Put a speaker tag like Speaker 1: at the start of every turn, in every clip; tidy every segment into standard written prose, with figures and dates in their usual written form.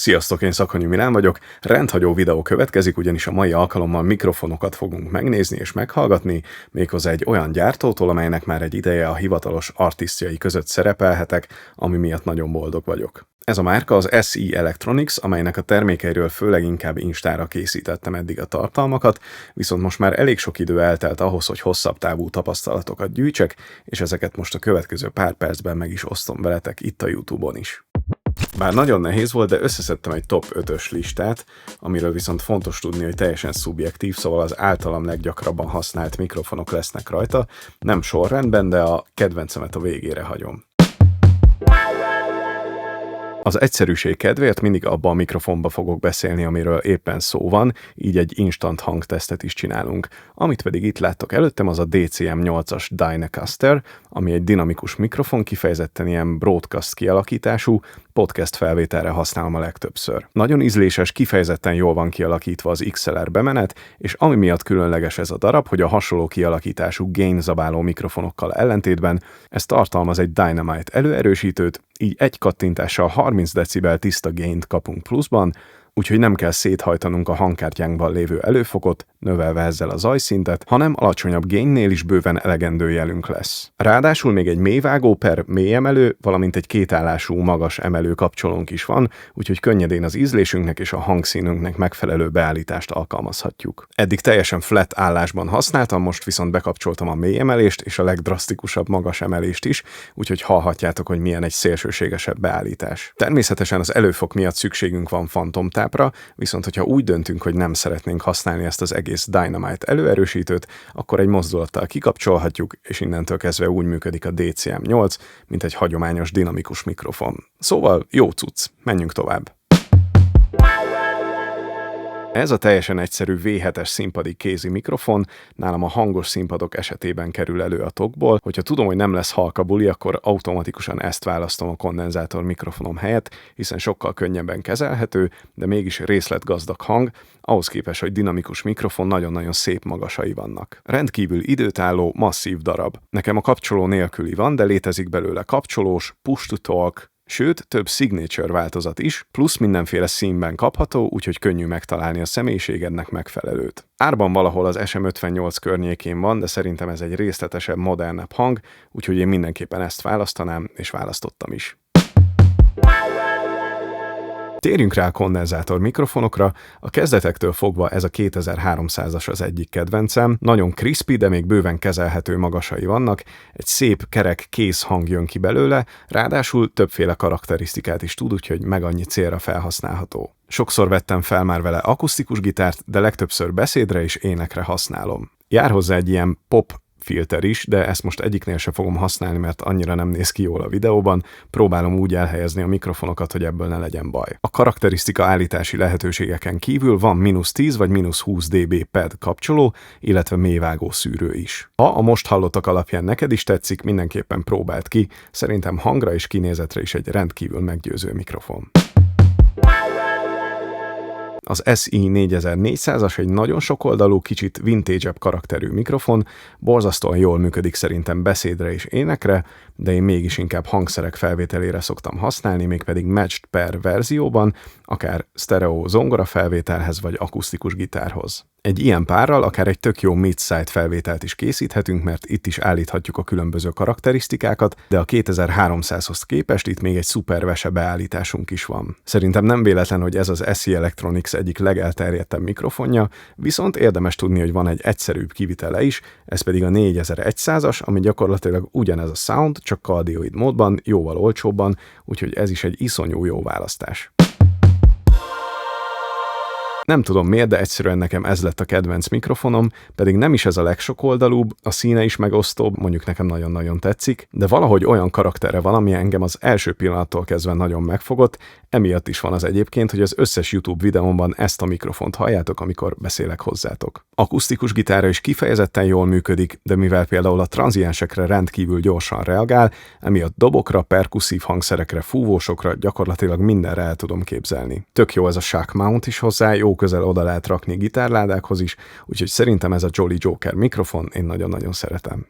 Speaker 1: Sziasztok, én Szakony Milán vagyok, rendhagyó videó következik, ugyanis a mai alkalommal mikrofonokat fogunk megnézni és meghallgatni, méghozzá egy olyan gyártótól, amelynek már egy ideje a hivatalos artisztjai között szerepelhetek, ami miatt nagyon boldog vagyok. Ez a márka az SE Electronics, amelynek a termékeiről főleg inkább Instára készítettem eddig a tartalmakat, viszont most már elég sok idő eltelt ahhoz, hogy hosszabb távú tapasztalatokat gyűjtsek, és ezeket most a következő pár percben meg is osztom veletek itt a YouTube-on is. Bár nagyon nehéz volt, de összeszedtem egy top 5-ös listát, amiről viszont fontos tudni, hogy teljesen szubjektív, szóval az általam leggyakrabban használt mikrofonok lesznek rajta, nem sorrendben, de a kedvencemet a végére hagyom. Az egyszerűség kedvéért mindig abba a mikrofonba fogok beszélni, amiről éppen szó van, így egy instant hangtesztet is csinálunk. Amit pedig itt láttok előttem, az a DCM8-as Dynacaster, ami egy dinamikus mikrofon, kifejezetten ilyen broadcast kialakítású, podcast felvételre használom a legtöbbször. Nagyon ízléses, kifejezetten jól van kialakítva az XLR bemenet, és ami miatt különleges ez a darab, hogy a hasonló kialakítású gain zabáló mikrofonokkal ellentétben ez tartalmaz egy Dynamite előerősítőt, így egy kattintással 30 decibel tiszta gaint kapunk pluszban, úgyhogy nem kell széthajtanunk a hangkártyánkban lévő előfokot, növelve ezzel a zajszintet, hanem alacsonyabb gainnél is bőven elegendő jelünk lesz. Ráadásul még egy mélyvágó per mélyemelő, valamint egy kétállású magas emelő kapcsolónk is van, úgyhogy könnyedén az ízlésünknek és a hangszínünknek megfelelő beállítást alkalmazhatjuk. Eddig teljesen flat állásban használtam, most viszont bekapcsoltam a mélyemelést és a legdrasztikusabb magas emelést is, úgyhogy hallhatjátok, hogy milyen egy szélsőségesebb beállítás. Természetesen az előfok miatt szükségünk van fantomtápra, viszont hogyha úgy döntünk, hogy nem szeretnénk használni ezt az egész Dynamite előerősítőt, akkor egy mozdulattal kikapcsolhatjuk, és innentől kezdve úgy működik a DCM8, mint egy hagyományos dinamikus mikrofon. Szóval jó cucc, menjünk tovább! Ez a teljesen egyszerű V7-es színpadi kézi mikrofon, nálam a hangos színpadok esetében kerül elő a tokból. Hogyha tudom, hogy nem lesz halk a buli, akkor automatikusan ezt választom a kondenzátor mikrofonom helyett, hiszen sokkal könnyebben kezelhető, de mégis részletgazdag hang, ahhoz képest, hogy dinamikus mikrofon nagyon-nagyon szép magasai vannak. Rendkívül időtálló, masszív darab. Nekem a kapcsoló nélküli van, de létezik belőle kapcsolós, push to talk, sőt, több signature változat is, plusz mindenféle színben kapható, úgyhogy könnyű megtalálni a személyiségednek megfelelőt. Árban valahol az SM58 környékén van, de szerintem ez egy részletesebb, modernebb hang, úgyhogy én mindenképpen ezt választanám, és választottam is. Térjünk rá a kondenzátor mikrofonokra, a kezdetektől fogva ez a 2300-as az egyik kedvencem, nagyon crispy, de még bőven kezelhető magasai vannak, egy szép, kerek, kész hang jön ki belőle, ráadásul többféle karakterisztikát is tud, úgyhogy meg annyi célra felhasználható. Sokszor vettem fel már vele akusztikus gitárt, de legtöbbször beszédre és énekre használom. Jár hozzá egy ilyen pop filter is, de ezt most egyiknél se fogom használni, mert annyira nem néz ki jól a videóban, próbálom úgy elhelyezni a mikrofonokat, hogy ebből ne legyen baj. A karakterisztika állítási lehetőségeken kívül van -10 vagy -20 dB pad kapcsoló, illetve mélyvágó szűrő is. Ha a most hallottak alapján neked is tetszik, mindenképpen próbáld ki, szerintem hangra és kinézetre is egy rendkívül meggyőző mikrofon. Az SE 4400-as egy nagyon sokoldalú, kicsit vintage-ebb karakterű mikrofon, borzasztóan jól működik szerintem beszédre és énekre, de én mégis inkább hangszerek felvételére szoktam használni, mégpedig matched pair verzióban, akár sztereó zongora felvételhez vagy akusztikus gitárhoz. Egy ilyen párral akár egy tök jó mid-side felvételt is készíthetünk, mert itt is állíthatjuk a különböző karakterisztikákat, de a 2300-hoz képest itt még egy szuper vese beállításunk is van. Szerintem nem véletlen, hogy ez az SE Electronics egyik legelterjedtebb mikrofonja, viszont érdemes tudni, hogy van egy egyszerűbb kivitele is, ez pedig a 4100-as, ami gyakorlatilag ugyanez a sound, csak kardioid módban, jóval olcsóbban, úgyhogy ez is egy iszonyú jó választás. Nem tudom miért, de egyszerűen nekem ez lett a kedvenc mikrofonom, pedig nem is ez a legsokoldalúbb, a színe is megosztóbb, mondjuk nekem nagyon-nagyon tetszik, de valahogy olyan karaktere van, ami engem az első pillanattól kezdve nagyon megfogott, emiatt is van az egyébként, hogy az összes YouTube videómban ezt a mikrofont halljátok, amikor beszélek hozzátok. Akusztikus gitárra is kifejezetten jól működik, de mivel például a tranziensekre rendkívül gyorsan reagál, emiatt dobokra, perkusszív hangszerekre, fúvósokra, gyakorlatilag mindenre el tudom képzelni. Tök jó ez a shock mount is hozzá, jó közel oda lehet rakni gitárládákhoz is, úgyhogy szerintem ez a Jolly Joker mikrofon, én nagyon-nagyon szeretem.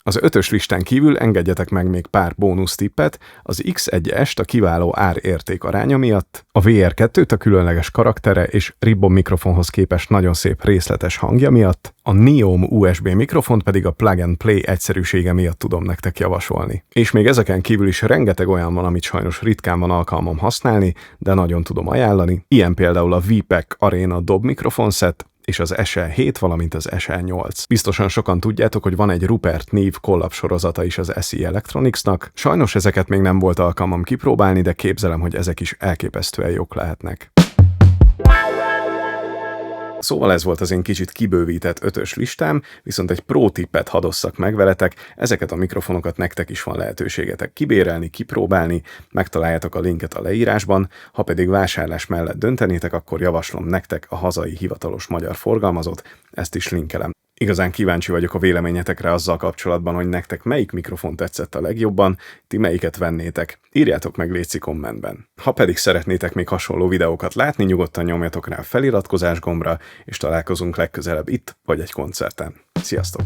Speaker 1: Az 5-ös listán kívül engedjetek meg még pár bónusz tippet, az X1-est a kiváló ár-érték aránya miatt, a VR2-t a különleges karaktere és Ribbon mikrofonhoz képest nagyon szép részletes hangja miatt, a Neom USB mikrofont pedig a plug and play egyszerűsége miatt tudom nektek javasolni. És még ezeken kívül is rengeteg olyan van, amit sajnos ritkán van alkalmam használni, de nagyon tudom ajánlani, ilyen például a VPEC Arena dob mikrofonszett, és az SL7, valamint az SL8. Biztosan sokan tudjátok, hogy van egy Rupert Neve collab sorozata is az SE Electronicsnak. Sajnos ezeket még nem volt alkalmam kipróbálni, de képzelem, hogy ezek is elképesztően jók lehetnek. Szóval ez volt az én kicsit kibővített 5-ös listám, viszont egy pro tippet hadosszak meg veletek, ezeket a mikrofonokat nektek is van lehetőségetek kibérelni, kipróbálni, megtaláljátok a linket a leírásban, ha pedig vásárlás mellett döntenétek, akkor javaslom nektek a hazai hivatalos magyar forgalmazót, ezt is linkelem. Igazán kíváncsi vagyok a véleményetekre azzal kapcsolatban, hogy nektek melyik mikrofon tetszett a legjobban, ti melyiket vennétek. Írjátok meg létszi kommentben. Ha pedig szeretnétek még hasonló videókat látni, nyugodtan nyomjatok rá a feliratkozás gombra, és találkozunk legközelebb itt vagy egy koncerten. Sziasztok!